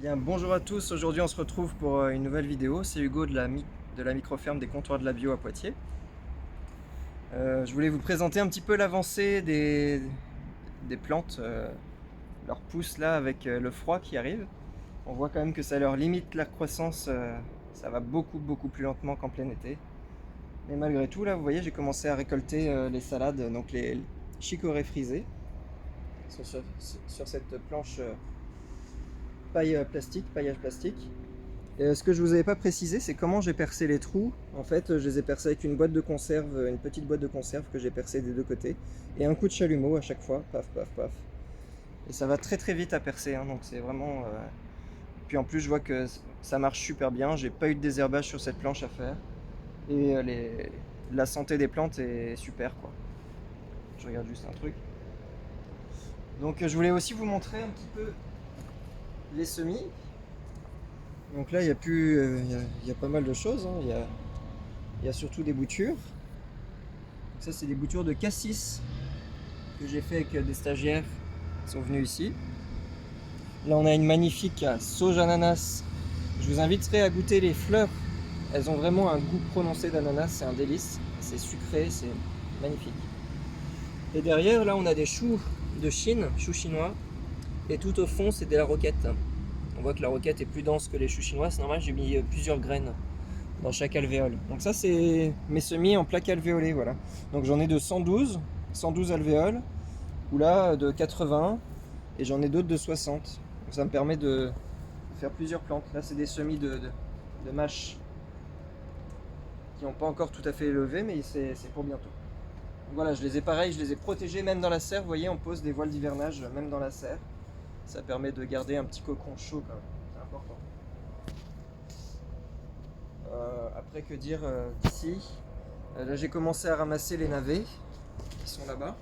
Bien, bonjour à tous, aujourd'hui on se retrouve pour une nouvelle vidéo, c'est Hugo de la microferme des comptoirs de la bio à Poitiers. Je voulais vous présenter un petit peu l'avancée des plantes, leur pousse là avec le froid qui arrive. On voit quand même que ça leur limite la croissance, ça va beaucoup plus lentement qu'en plein été. Mais malgré tout là, vous voyez, j'ai commencé à récolter les salades, donc les chicorées frisées. Ils sont sur cette planche paillage plastique. Et ce que je vous avais pas précisé, c'est comment j'ai percé les trous. En fait, je les ai percés avec une boîte de conserve, une petite boîte de conserve que j'ai percée des deux côtés, et un coup de chalumeau à chaque fois, paf, paf, paf. Et ça va très vite à percer, hein, donc c'est vraiment. Puis en plus, je vois que ça marche super bien. J'ai pas eu de désherbage sur cette planche à faire, et la santé des plantes est super, quoi. Je regarde juste un truc. Donc, je voulais aussi vous montrer un petit peu les semis. Donc là, il y a pas mal de choses, hein. Il y a surtout des boutures. Donc ça, c'est des boutures de cassis que j'ai fait avec des stagiaires qui sont venus ici. Là, on a une magnifique sauge ananas. Je vous inviterai à goûter les fleurs. Elles ont vraiment un goût prononcé d'ananas, c'est un délice. C'est sucré, c'est magnifique. Et derrière, là, on a des choux de Chine, choux chinois. Et tout au fond, c'est de la roquette. On voit que la roquette est plus dense que les choux chinois. C'est normal, j'ai mis plusieurs graines dans chaque alvéole. Donc ça, c'est mes semis en plaques alvéolées, voilà. Donc j'en ai de 112 alvéoles, ou là de 80, et j'en ai d'autres de 60. Donc ça me permet de faire plusieurs plantes. Là, c'est des semis de mâches qui n'ont pas encore tout à fait élevé, mais c'est pour bientôt. Donc voilà, je les ai protégés même dans la serre. Vous voyez, on pose des voiles d'hivernage même dans la serre. Ça permet de garder un petit cocon chaud quand même. C'est important. Après, que dire d'ici, là j'ai commencé à ramasser les navets qui sont là-bas.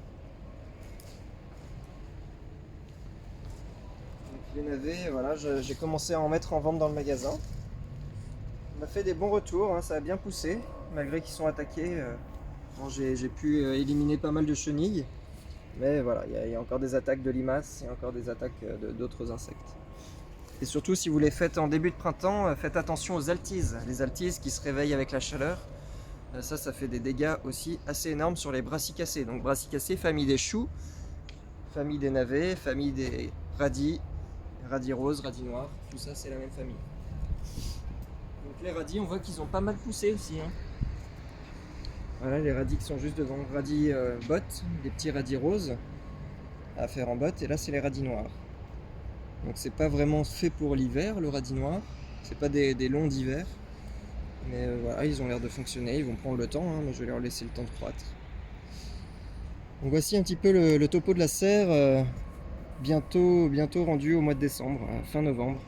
Donc les navets, voilà, j'ai commencé à en mettre en vente dans le magasin. On m'a fait des bons retours, hein, ça a bien poussé, malgré qu'ils sont attaqués. Bon, j'ai pu éliminer pas mal de chenilles, mais voilà, il y a encore des attaques de limaces, il y a encore des attaques d'autres insectes. Et surtout, si vous les faites en début de printemps, faites attention aux altises. Les altises qui se réveillent avec la chaleur. Ça fait des dégâts aussi assez énormes sur les brassicacées. Donc brassicacées, famille des choux, famille des navets, famille des radis, radis roses, radis noirs, tout ça c'est la même famille. Donc les radis, on voit qu'ils ont pas mal poussé aussi, hein. Voilà les radis qui sont juste devant, radis bottes, des petits radis roses à faire en bottes, et là c'est les radis noirs. Donc c'est pas vraiment fait pour l'hiver le radis noir, c'est pas des longs d'hiver. Mais voilà, ils ont l'air de fonctionner, ils vont prendre le temps, hein, mais je vais leur laisser le temps de croître. Donc voici un petit peu le topo de la serre, bientôt rendu au mois de décembre, fin novembre.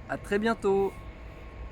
A très bientôt!